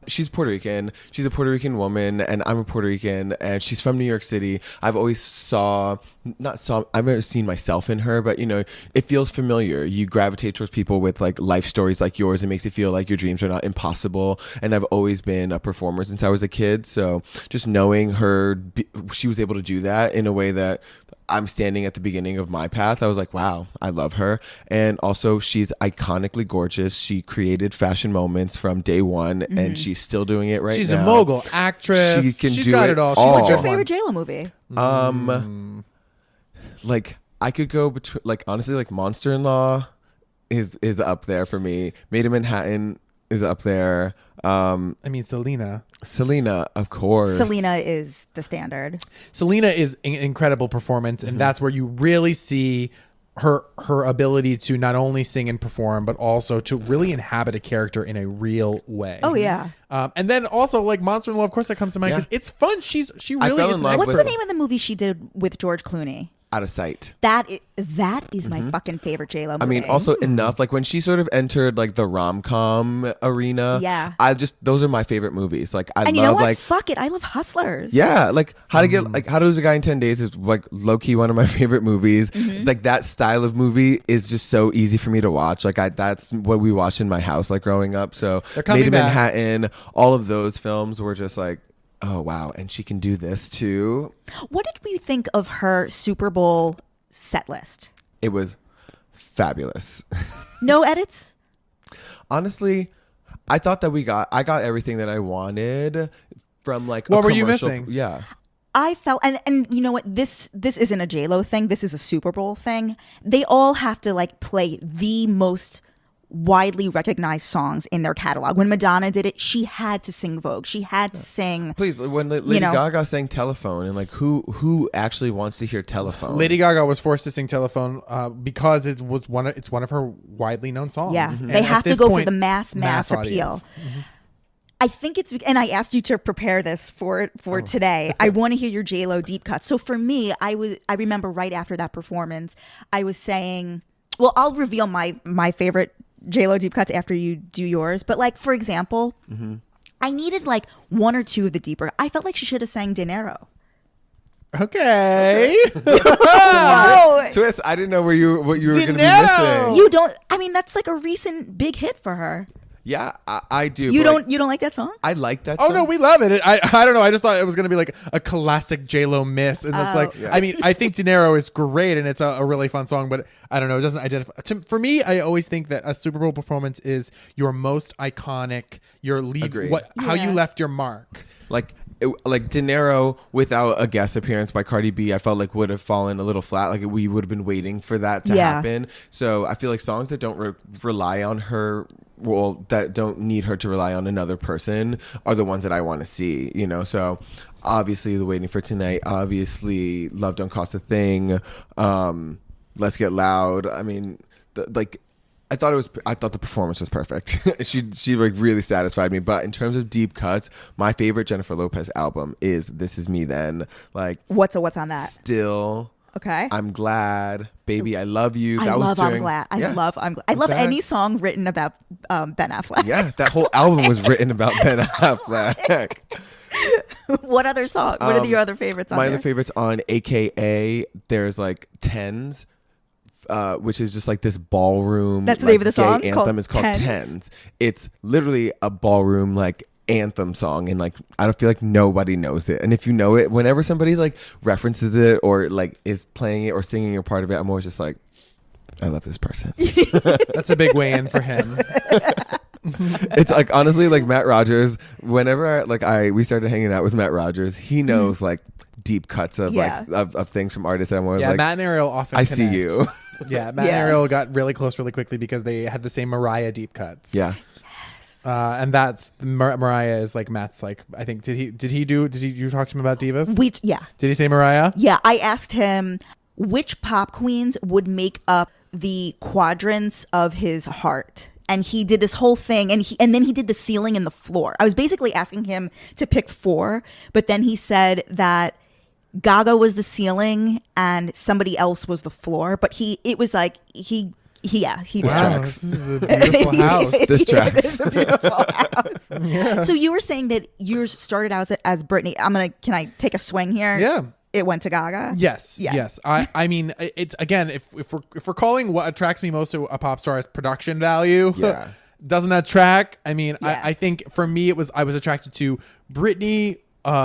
she's Puerto Rican. She's a Puerto Rican woman, and I'm a Puerto Rican, and she's from New York City. I've always I've never seen myself in her, but it feels familiar. You gravitate towards people with like life stories like yours. It makes it feel like your dreams are not impossible. And I've always been a performer since I was a kid. So just knowing her, she was able to do that in a way that I'm standing at the beginning of my path. I was like, wow, I love her. And also she's iconically gorgeous. She created fashion moments from day one, and she's still doing it right now. She's a mogul actress. She's got it all. What's your favorite JLo movie? Like I could go between, like, honestly, like Monster in Law is up there for me. Made in Manhattan is up there. I mean, Selena, of course. Selena is the standard. Selena is an incredible performance, and that's where you really see her ability to not only sing and perform, but also to really inhabit a character in a real way. Oh yeah. And then also like Monster in Law, of course, that comes to mind because it's fun. She really fell is. in love What's with- the name of the movie she did with George Clooney? Out of Sight. That is my fucking favorite JLo movie. I mean, also enough. Like when she sort of entered like the rom-com arena. Yeah. Those are my favorite movies. Like I and love you know what? like. Fuck it. I love Hustlers. Yeah, like How to Lose a Guy in 10 Days is like low key one of my favorite movies. Like that style of movie is just so easy for me to watch. Like that's what we watched in my house like growing up. So Made in Manhattan, all of those films were just like, oh wow, and she can do this too. What did we think of her Super Bowl set list? It was fabulous. No edits? Honestly, I thought that I got everything that I wanted from like What a were you commercial. missing? Yeah. I felt, and you know what, this isn't a JLo thing, this is a Super Bowl thing. They all have to like play the most widely recognized songs in their catalog. When Madonna did it, she had to sing Vogue. She had to sing. Please, when Lady Gaga sang Telephone, and like who actually wants to hear Telephone? Lady Gaga was forced to sing Telephone because it's one of her widely known songs. Yeah, And they have at to this go point, for the mass appeal. audience. I think it's, and I asked you to prepare this for today. I want to hear your JLo deep cut. So for me, I remember right after that performance, I was saying, well, I'll reveal my favorite JLo deep cuts after you do yours. But like, for example, I needed like one or two of the deeper. I felt like she should have sang Dinero. Okay. Whoa. Twist. I didn't know what you were going to be Dinero. missing. You don't, I mean, that's like a recent big hit for her. Yeah, I do. You but, don't like that song? I like that Oh song. no, we love it. I don't know. I just thought it was gonna be like a classic JLo miss, and it's like Yeah. I mean I think Dinero is great and it's a really fun song, but I don't know. It doesn't identify. For me, I always think that a Super Bowl performance is your most iconic. Your lead. Agreed. How you Yeah. left your mark. Like like De Niro without a guest appearance by Cardi B, I felt like would have fallen a little flat. Like we would have been waiting for that to happen. So I feel like songs that don't rely on her, well, that don't need her to rely on another person, are the ones that I want to see. You know, so obviously the Waiting for Tonight, obviously Love Don't Cost a Thing, Let's Get Loud. I mean, I thought the performance was perfect. she like really satisfied me. But in terms of deep cuts, my favorite Jennifer Lopez album is This Is Me Then. Like what's on that? Still. Okay. I'm Glad. Baby, I Love You. I love I'm Glad. I love any song written about Ben Affleck. Yeah, that whole album was written about Ben Affleck. What other song? What are your other favorites on my there? other favorites on AKA, there's like Tens. Which is just like this ballroom. That's the name of the song? Anthem. It's called Tens. It's literally a ballroom like anthem song, and like I don't feel like nobody knows it. And if you know it, whenever somebody like references it or like is playing it or singing a part of it, I'm always just like, I love this person. That's a big weigh in for him. It's like honestly like Matt Rogers. Whenever we started hanging out with Matt Rogers, he knows like deep cuts of like of things from artists. I'm always like, Matt and Ariel often I connect. see you. Yeah, Matt and Ariel got really close really quickly because they had the same Mariah deep cuts. Yeah. And that's Mariah is like Matt's like, I think did you talk to him about divas? Did he say Mariah? Yeah, I asked him which pop queens would make up the quadrants of his heart. And he did this whole thing, and then he did the ceiling and the floor. I was basically asking him to pick 4, but then he said that Gaga was the ceiling and somebody else was the floor. But it was like he tracks. This is a beautiful house. This tracks. It is a beautiful house. Yeah. So you were saying that yours started out as Britney. Can I take a swing here? Yeah. It went to Gaga? Yes. Yeah. Yes. I mean, it's again, if we're calling what attracts me most to a pop star as production value, doesn't that track? I mean, I think for me, I was attracted to Britney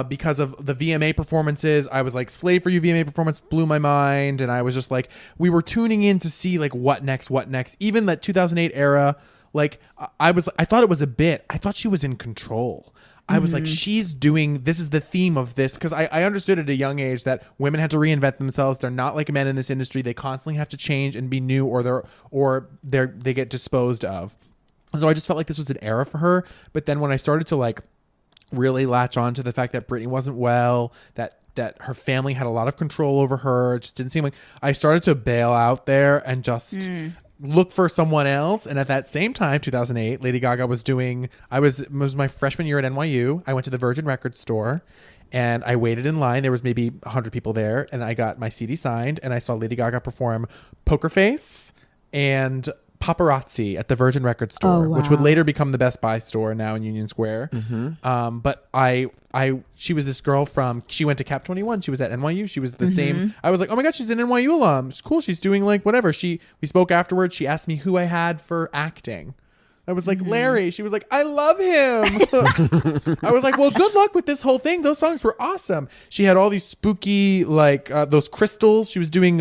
because of the VMA performances. I was like, Slave for You VMA performance blew my mind. And I was just like, we were tuning in to see like what next. Even that 2008 era, like I thought it was a bit. I thought she was in control. I was like, this is the theme of this. Because I understood at a young age that women had to reinvent themselves. They're not like men in this industry. They constantly have to change and be new or they get disposed of. And so I just felt like this was an era for her. But then when I started to like really latch on to the fact that Britney wasn't well, that her family had a lot of control over her, it just didn't seem like, I started to bail out there and just look for someone else. And at that same time, 2008, Lady Gaga was doing, it was my freshman year at NYU. I went to the Virgin Records store and I waited in line. There was maybe 100 people there, and I got my CD signed, and I saw Lady Gaga perform Poker Face and Paparazzi at the Virgin Records store, which would later become the Best Buy store now in Union Square. But she was this girl she went to Cap 21. She was at NYU. She was the same. I was like, oh my God, she's an NYU alum. It's cool. She's doing like whatever. We spoke afterwards. She asked me who I had for acting. I was like, Larry. She was like, I love him. I was like, well, good luck with this whole thing. Those songs were awesome. She had all these spooky, like those crystals. She was doing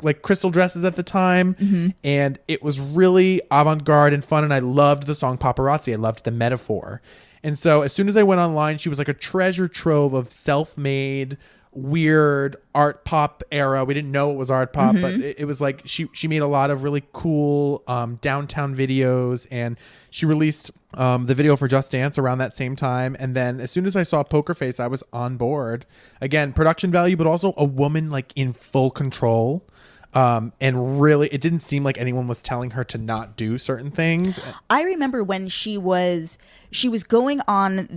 like crystal dresses at the time. And it was really avant-garde and fun. And I loved the song Paparazzi. I loved the metaphor. And so as soon as I went online, she was like a treasure trove of self-made, weird art pop era. We didn't know it was art pop, but it was like she made a lot of really cool downtown videos, and she released the video for Just Dance around that same time. And then as soon as I saw Poker Face, I was on board. Again, production value, but also a woman like in full control. And really, it didn't seem like anyone was telling her to not do certain things. I remember when she was going on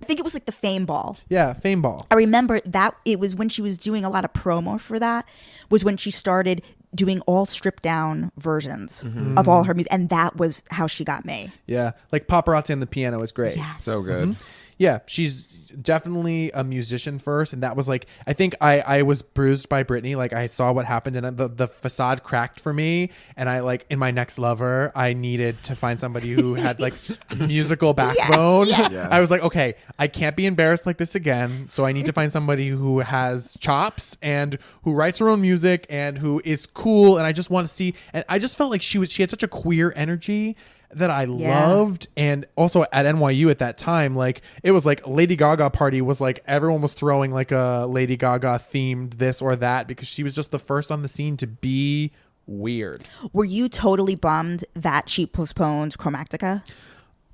I think it was like the Fame Ball. Yeah, Fame Ball. I remember that it was when she was doing a lot of promo for that, was when she started doing all stripped down versions of all her music. And that was how she got me. Yeah. Like Paparazzi on the piano is great. Yes. So good. Yeah. She's definitely a musician first, and that was like, I think I was bruised by Britney. Like I saw what happened, and the facade cracked for me, and I like in my next lover I needed to find somebody who had like musical backbone. Yeah. I was like, okay, I can't be embarrassed like this again, so I need to find somebody who has chops and who writes her own music and who is cool. And I just want to see, and I just felt like she had such a queer energy. that I loved. And also at NYU at that time, like it was like Lady Gaga party was like everyone was throwing like a Lady Gaga themed this or that because she was just the first on the scene to be weird. Were you totally bummed that she postponed Chromactica?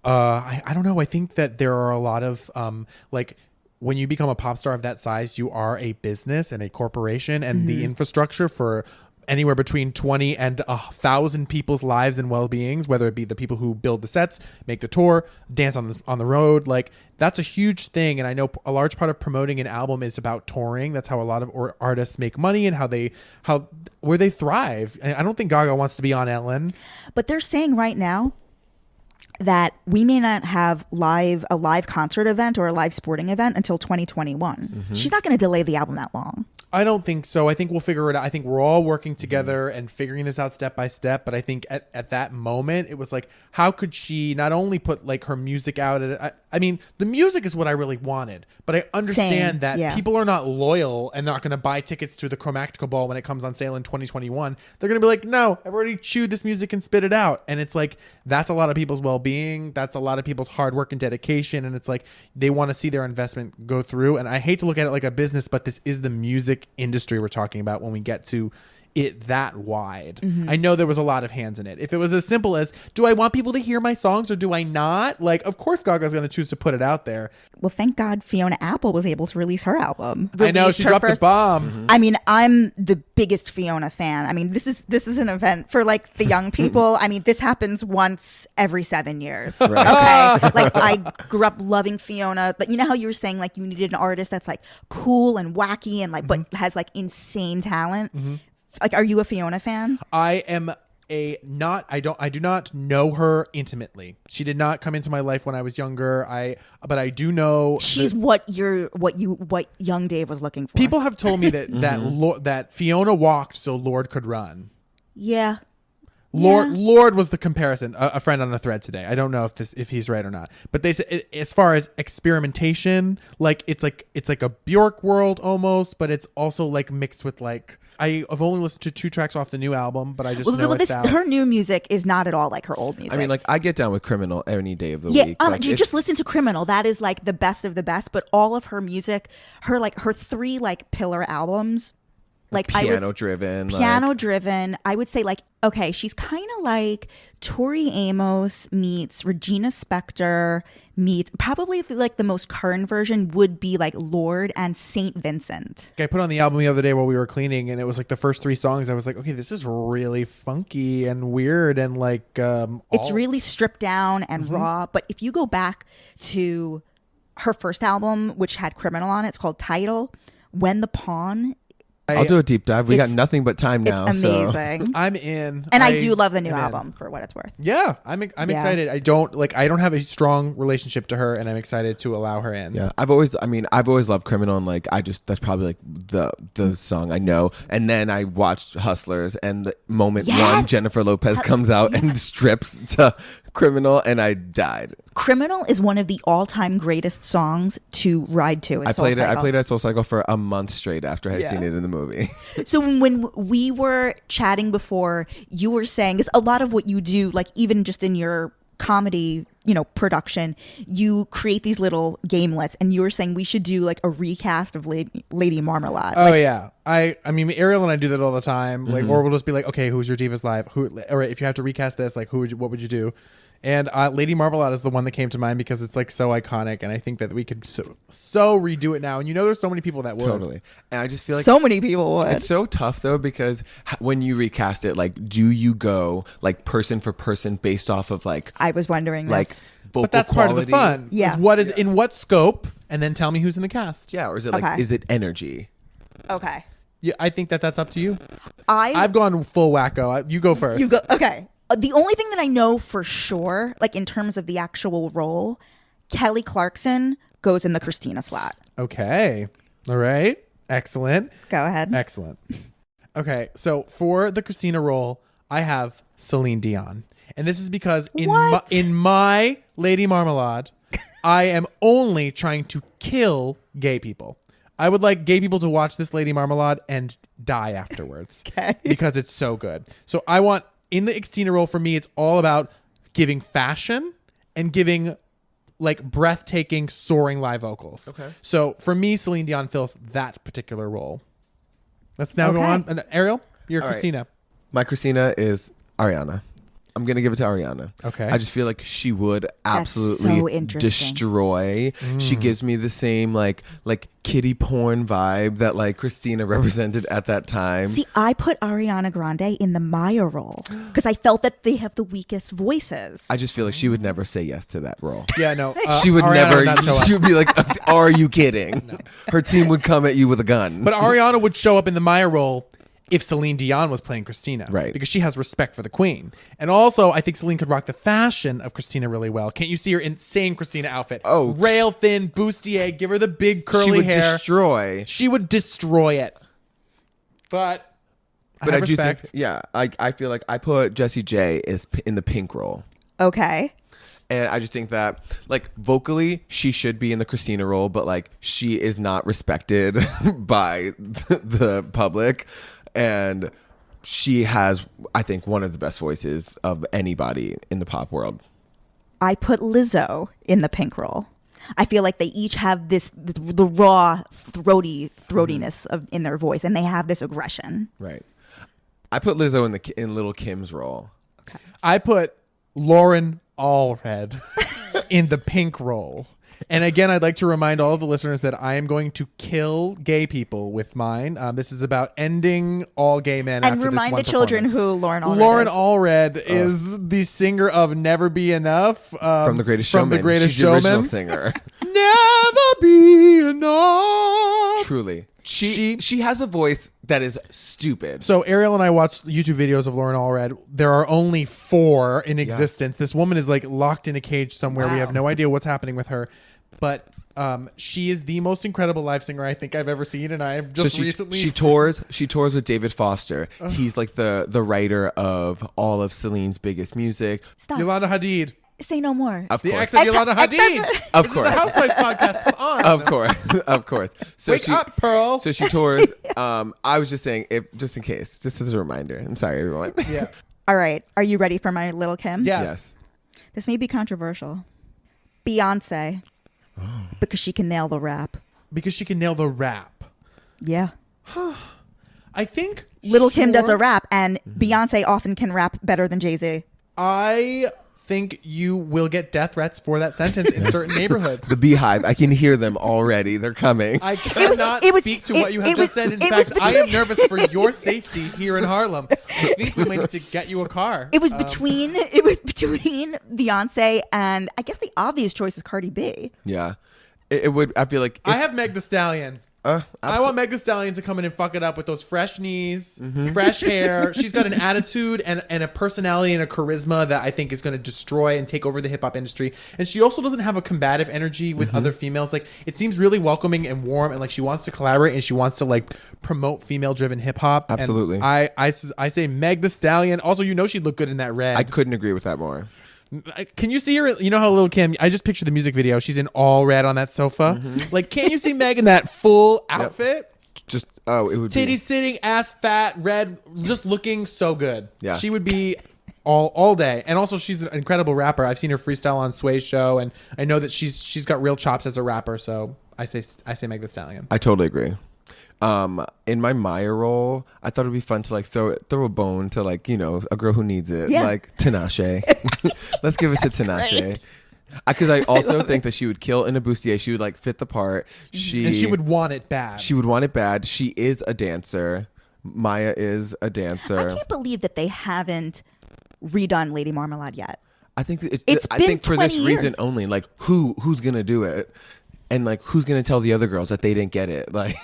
I don't know. I think that there are a lot of like when you become a pop star of that size, you are a business and a corporation, and the infrastructure for anywhere between 20 and 1,000 people's lives and well-beings, whether it be the people who build the sets, make the tour, dance on the road, like that's a huge thing. And I know a large part of promoting an album is about touring. That's how a lot of artists make money and where they thrive. And I don't think Gaga wants to be on Ellen. But they're saying right now that we may not have a live concert event or a live sporting event until 2021. She's not going to delay the album that long. I don't think so. I think we'll figure it out. I think we're all working together and figuring this out step by step. But I think at that moment, it was like, how could she not only put like her music out? I mean, the music is what I really wanted. But I understand that people are not loyal and not going to buy tickets to the Chromactica Ball when it comes on sale in 2021. They're going to be like, no, I've already chewed this music and spit it out. And it's like, that's a lot of people's well-being. That's a lot of people's hard work and dedication. And it's like, they want to see their investment go through. And I hate to look at it like a business, but this is the music industry we're talking about when we get to it that wide. I know there was a lot of hands in it. If it was as simple as, do I want people to hear my songs or do I not? Like, of course Gaga's going to choose to put it out there. Well, thank God Fiona Apple was able to release her album. I know, she dropped a bomb. I mean, I'm the biggest Fiona fan. I mean, this is an event for like the young people. I mean, this happens once every 7 years. Right. Okay. Like I grew up loving Fiona. But you know how you were saying like you needed an artist that's like cool and wacky and like but has like insane talent. Like, are you a Fiona fan? I am I do not know her intimately. She did not come into my life when I was younger. But I do know she's what young Dave was looking for. People have told me that that Fiona walked so Lord could run. Yeah. Lord was the comparison. A friend on a thread today. I don't know if he's right or not. But they said as far as experimentation, like it's like a Bjork world almost, but it's also like mixed with like. I've only listened to 2 tracks off the new album, but I just know it's out. Her new music is not at all like her old music. I mean, like I get down with Criminal any day of the week. Like, you just listen to Criminal. That is like the best of the best. But all of her music, her 3 like pillar albums, like piano driven. I would say like, okay, she's kind of like Tori Amos meets Regina Spektor meets probably like the most current version would be like Lorde and Saint Vincent. I put on the album the other day while we were cleaning, and it was like the first 3 songs. I was like, okay, this is really funky and weird and like it's really stripped down and raw. But if you go back to her first album, which had Criminal on it, it's called Title. When the Pawn. I'll do a deep dive. We got nothing but time now. It's amazing. So. I'm in. And I do love the new album for what it's worth. Yeah, I'm excited. I don't have a strong relationship to her, and I'm excited to allow her in. Yeah, I've always loved Criminal, and like that's probably like the song I know. And then I watched Hustlers, and the moment one Jennifer Lopez comes out and strips to Criminal, and I died. Criminal is one of the all-time greatest songs to ride to. I played it at SoulCycle for a month straight after I had seen it in the movie. So when we were chatting before, you were saying, because a lot of what you do, like even just in your comedy, production, you create these little gamelets, and you were saying we should do like a recast of Lady Marmalade. Oh yeah. I mean, Ariel and I do that all the time. Like, or we'll just be like, okay, who's your Divas Live? Or if you have to recast this, like, what would you do? And Lady Marmalade is the one that came to mind because it's like so iconic, and I think that we could so redo it now. And there's so many people that would. Totally. And I just feel like so many people would. It's so tough though, because when you recast it, like, do you go like person for person based off of like? I was wondering like this. Vocal but that's quality? Part of the fun. Yeah. Is in what scope, and then tell me who's in the cast. Yeah, or is it like is it energy? Okay. Yeah, I think that's up to you. I've gone full wacko. You go first. You go. Okay. The only thing that I know for sure, like in terms of the actual role, Kelly Clarkson goes in the Christina slot. Okay. All right. Excellent. Go ahead. Excellent. Okay. So for the Christina role, I have Celine Dion. And this is because in my Lady Marmalade, I am only trying to kill gay people. I would like gay people to watch this Lady Marmalade and die afterwards. Okay. Because it's so good. So I want... In the Xtina role, for me, it's all about giving fashion and giving like breathtaking, soaring live vocals. Okay. So for me, Celine Dion fills that particular role. Let's now go on. And Ariel, you're All right. Christina. My Christina is Ariana. I'm going to give it to Ariana. Okay. I just feel like she would so absolutely interesting. destroy. She gives me the same like kiddie porn vibe that like Christina represented at that time. See, I put Ariana Grande in the Maya role because I felt that they have the weakest voices. I just feel like she would never say yes to that role. Yeah, no. She would Ariana would not show never. up. She would be like, "Are you kidding?" Her team would come at you with a gun. But Ariana would show up in the Maya role if Celine Dion was playing Christina. Right. Because she has respect for the queen. And also, I think Celine could rock the fashion of Christina really well. Can't you see her insane Christina outfit? Oh. Rail thin, bustier, give her the big curly she would hair. destroy. She would destroy it. But I have do respect. think, yeah, I feel like I put Jessie J is in the pink role. Okay. And I just think that, like, vocally, she should be in the Christina role, but, like, she is not respected by the public. And she has, I think, one of the best voices of anybody in the pop world. I put Lizzo in the pink role. I feel like they each have the raw throatiness in their voice, and they have this aggression. Right. I put Lizzo in Little Kim's role. Okay. I put Lauren Allred in the pink role. And again, I'd like to remind all of the listeners that I am going to kill gay people with mine. This is about ending all gay men. And after remind this the one children performance. who Lauren Allred Lauren is. Allred is the singer of "Never Be Enough" From The Greatest Showman. From The Greatest She's the original Showman. singer. Never be enough. Truly. She has a voice that is stupid. So Ariel and I watched YouTube videos of Lauren Allred. There are only 4 in existence. This woman is like locked in a cage somewhere. Wow. We have no idea what's happening with her. But she is the most incredible live singer I think I've ever seen, and I have just recently. She tours with David Foster. He's like the writer of all of Celine's biggest music. Stop. Yolanda Hadid, Say no more. Of the course. ex of Yolanda Hadid. Ex-husband. Of This course. is the Housewives podcast. Come on. Of course. Of course. So Wake up, Pearl. So she tours. I was just saying, just in case, just as a reminder. I'm sorry, everyone. Yeah. All right. Are you ready for my Little Kim? Yes. This may be controversial. Beyonce. Because she can nail the rap. Because she can nail the rap. Yeah. I think Little Kim does a sure- rap, and Beyonce often can rap better than Jay-Z. I think you will get death threats for that sentence in certain neighborhoods. The Beehive. I can hear them already. They're coming. I cannot it was- speak to it- what you have it just was- said. In it was fact, I am between- nervous for your safety here in Harlem. I think we might need to get you a car. It was between Beyonce and I guess the obvious choice is Cardi B. Yeah. It would. I feel like. I have Meg Thee Stallion. I want Meg Thee Stallion to come in and fuck it up with those fresh knees, fresh hair. She's got an attitude and a personality and a charisma that I think is going to destroy and take over the hip hop industry. And she also doesn't have a combative energy with other females. Like, it seems really welcoming and warm, and like she wants to collaborate and she wants to like promote female driven hip hop. Absolutely. And I say Meg Thee Stallion. Also, she'd look good in that red. I couldn't agree with that more. Can you see her? You know how Lil' Kim, I just picture the music video. She's in all red on that sofa. Like, can't you see Meg in that full outfit? Just it would Titties be. sitting, ass fat, red, just looking so good. Yeah. She would be all day. And also, she's an incredible rapper. I've seen her freestyle on Sway's show, and I know that she's got real chops as a rapper. So I say Meg Thee Stallion. I totally agree. In my Maya role, I thought it'd be fun to like throw a bone to like, a girl who needs it, Yeah. like Tinashe. Let's give it to Tinashe. Because I also think that she would kill in a bustier. She would like fit the part. And she would want it bad. She would want it bad. She is a dancer. Maya is a dancer. I can't believe that they haven't redone Lady Marmalade yet. I think that It's I been think for this 20 reason years. only, like who's gonna do it, and like who's gonna tell the other girls that they didn't get it, like.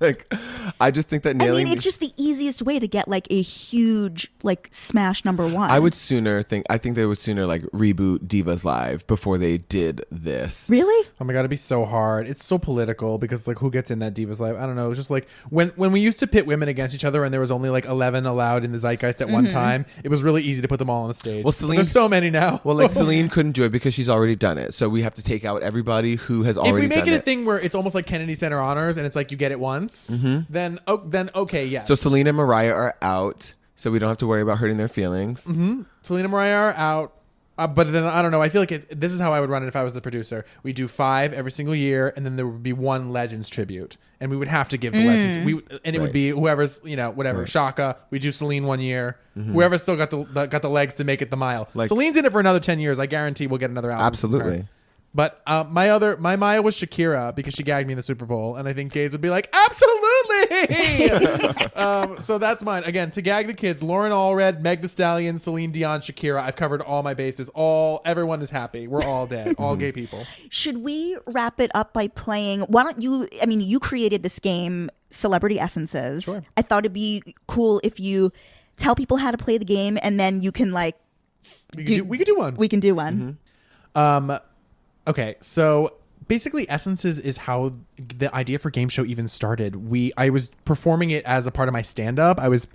Like, I just think that nailing. it's just the easiest way to get like a huge like smash #1. I think they would sooner like reboot Divas Live before they did this. Really? Oh my god, it'd be so hard. It's so political because like who gets in that Divas Live? I don't know. It's just like when we used to pit women against each other and there was only like 11 allowed in the zeitgeist at one time, it was really easy to put them all on the stage. Well, But there's so many now. Well, like Celine couldn't do it because she's already done it. So we have to take out everybody who has if already we make done it a it. thing where it's almost like Kennedy Center Honors and it's like you get it once, then okay, yes. So Celine and Mariah are out. so we don't have to worry about hurting their feelings. Selena and Mariah are out. But then I don't know. I feel like this is how I would run it if I was the producer. We do 5 every single year, and then there would be 1 Legends tribute, and we would have to give the Legends. It would be whoever's whatever. Shaka. We do Celine 1 year. Whoever still got the legs to make it the mile. Like, Celine's in it for another 10 years. I guarantee we'll get another album. Absolutely. But my Maya was Shakira because she gagged me in the Super Bowl, and I think gays would be like, absolutely. So that's mine. Again, to gag the kids: Lauren Allred, Meg Thee Stallion, Celine Dion, Shakira. I've covered all my bases. Everyone is happy. We're all dead. All gay people. Should we wrap it up by playing? Why don't you? I mean, you created this game, Celebrity Essences. Sure. I thought it'd be cool if you tell people how to play the game, and then you can like. We could do one. We can do one. Okay, so basically Essences is how the idea for Gayme Show even started. I was performing it as a part of my stand-up. I was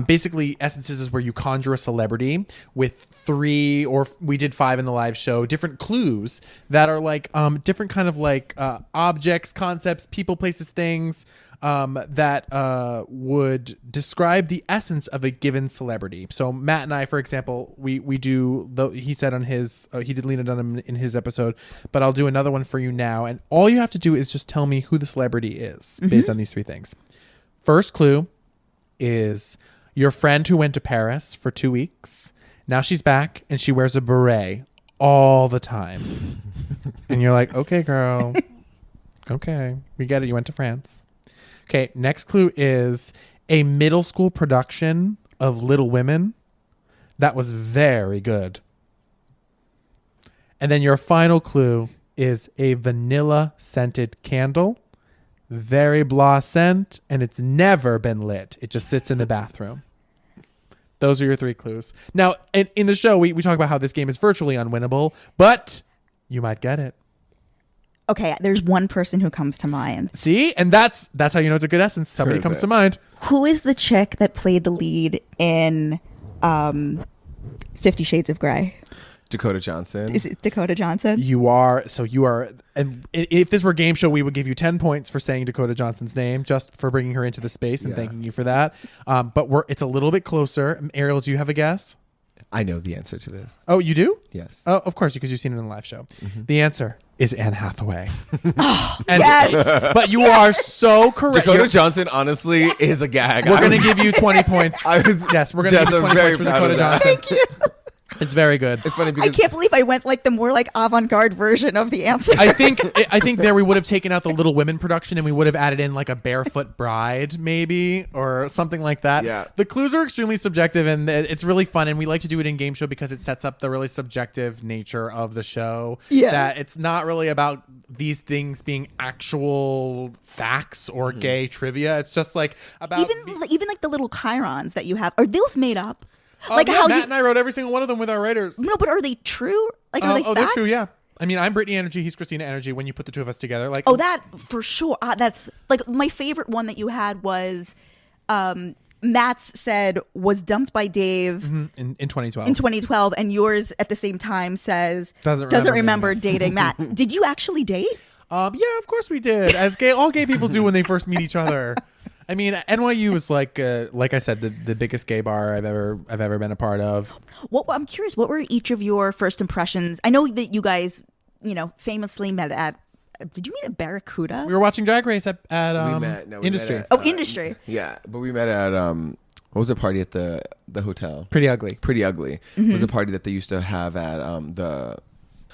basically Essences is where you conjure a celebrity with 3 or we did 5 in the live show, different clues that are like different kind of like objects, concepts, people, places, things that would describe the essence of a given celebrity. So Matt and I, for example, we do, he said on his, he did Lena Dunham in his episode, but I'll do another one for you now. And all you have to do is just tell me who the celebrity is based on these 3 things. First clue is your friend who went to Paris for 2 weeks. Now she's back and she wears a beret all the time. And you're like, okay, girl. Okay, we get it. You went to France. Okay, next clue is a middle school production of Little Women that was very good. And then your final clue is a vanilla scented candle, very blah scent, and it's never been lit. It just sits in the bathroom. Those are your 3 clues. Now, in the show, we talk about how this game is virtually unwinnable, but you might get it. Okay, there's one person who comes to mind. See? And that's how you know it's a good essence. Somebody comes to mind. Who is the chick that played the lead in 50 Shades of Grey? Dakota Johnson. Is it Dakota Johnson? You are. And if this were a game show, we would give you 10 points for saying Dakota Johnson's name, just for bringing her into the space and thanking you for that. But it's a little bit closer. Ariel, do you have a guess? I know the answer to this. Oh, you do? Yes. Oh, of course, because you've seen it in the live show. The answer is Anne Hathaway. Yes. But you are so correct. Dakota Johnson, honestly, is a gag. We're going to give you 20 points. Yes, we're going to give you 20 points for Dakota Johnson. Thank you. It's very good. It's funny because I can't believe I went like the more like avant-garde version of the answer. I think there we would have taken out the Little Women production and we would have added in like a barefoot bride maybe or something like that. Yeah. The clues are extremely subjective and it's really fun, and we like to do it in Gayme Show because it sets up the really subjective nature of the show. Yeah. That it's not really about these things being actual facts or gay trivia. It's just like about even like the little chirons that you have, are those made up? Like how Matt and I wrote every single one of them with our writers. No, but are they true? Like are they facts? They're true, yeah. I mean, I'm Britney Energy, he's Christina Energy. When you put the 2 of us together, like that for sure. That's like my favorite one that you had was Matt's said was dumped by Dave in 2012. In 2012, and yours at the same time says doesn't remember dating Matt. Did you actually date? Yeah, of course we did. As all gay people do when they first meet each other. I mean, NYU is like I said, the biggest gay bar I've ever been a part of. I'm curious, what were each of your first impressions? I know that you guys, famously met at. Did you meet at Barracuda? We were watching Drag Race at Industry. Met at, Industry. Yeah, but we met at what was the party at the hotel? Pretty Ugly. Pretty Ugly. It was a party that they used to have at the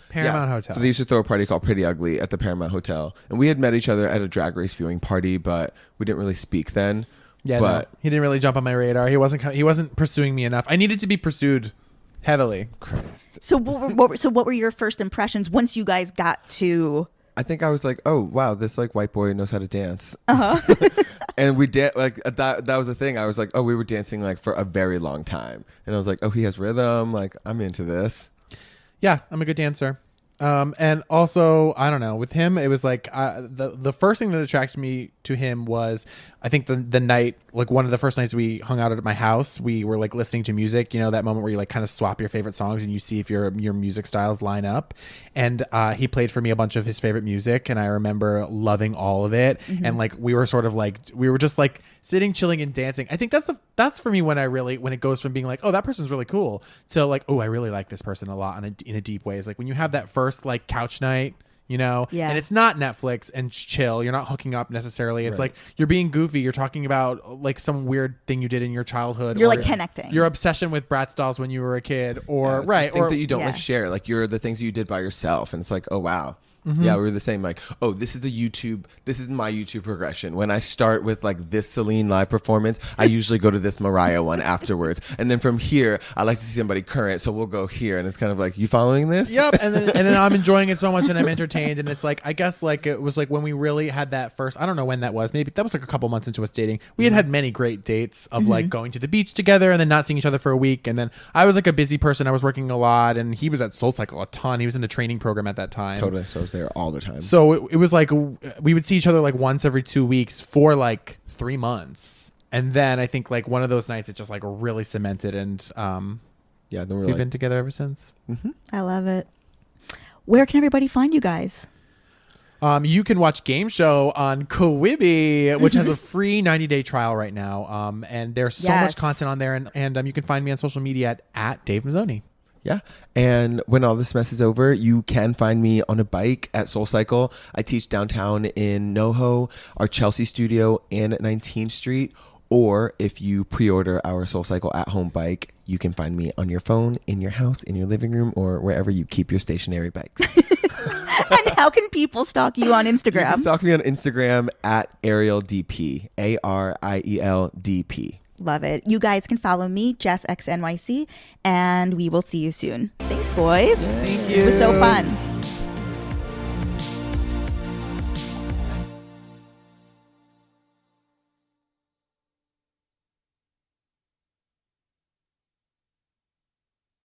Paramount Hotel. So they used to throw a party called Pretty Ugly at the Paramount Hotel, and we had met each other at a Drag Race viewing party, but we didn't really speak then. Yeah, but he didn't really jump on my radar. He wasn't pursuing me enough. I needed to be pursued heavily. Christ. So what were your first impressions once you guys got to? I think I was like, oh wow, this like white boy knows how to dance. And we did like that was the thing. I was like, oh, we were dancing like for a very long time, and I was like, oh, he has rhythm. Like I'm into this. Yeah, I'm a good dancer. And also, I don't know, with him, it was like the first thing that attracted me to him was, I think the night, like one of the first nights we hung out at my house, we were like listening to music, you know, that moment where you like kind of swap your favorite songs and you see if your music styles line up. And he played for me a bunch of his favorite music, and I remember loving all of it. And like we were sort of like, we were just like sitting, chilling, and dancing. I think that's for me when it goes from being like, oh, that person's really cool, to like, oh, I really like this person a lot in a deep way. It's like when you have that first like couch night, you know, and it's not Netflix and chill, you're not hooking up necessarily, it's like you're being goofy, you're talking about like some weird thing you did in your childhood, you're like connecting your obsession with Bratz dolls when you were a kid, or things that you don't like share, like you're the things that you did by yourself, and it's like, oh wow. Yeah, we were the same. Like, oh, this is my YouTube progression. When I start with like this Celine live performance, I usually go to this Mariah one afterwards. And then from here, I like to see somebody current, so we'll go here. And it's kind of like, you following this? Yep. And then I'm enjoying it so much, and I'm entertained. And it's like, I guess like it was like when we really had that first, I don't know when that was. Maybe that was like a couple months into us dating. We had many great dates of like going to the beach together and then not seeing each other for a week. And then I was like a busy person. I was working a lot, and he was at SoulCycle a ton. He was in the training program at that time. Totally. So I was there all the time. So it was like we would see each other like once every 2 weeks for like 3 months, and then I think like one of those nights it just like really cemented, and then we've been together ever since. I love it. Where can everybody find you guys? You can watch Gayme Show on Quibi, which has a free 90-day trial right now, and there's so much content on there, and you can find me on social media at Dave Mizzoni. Yeah. And when all this mess is over, you can find me on a bike at SoulCycle. I teach downtown in NoHo, our Chelsea studio, and at 19th Street. Or if you pre-order our SoulCycle at-home bike, you can find me on your phone, in your house, in your living room, or wherever you keep your stationary bikes. And how can people stalk you on Instagram? You can stalk me on Instagram at Ariel DP, ARIELDP. Love it. You guys can follow me, Jess XNYC, and we will see you soon. Thanks, boys. Thank you. This was so fun.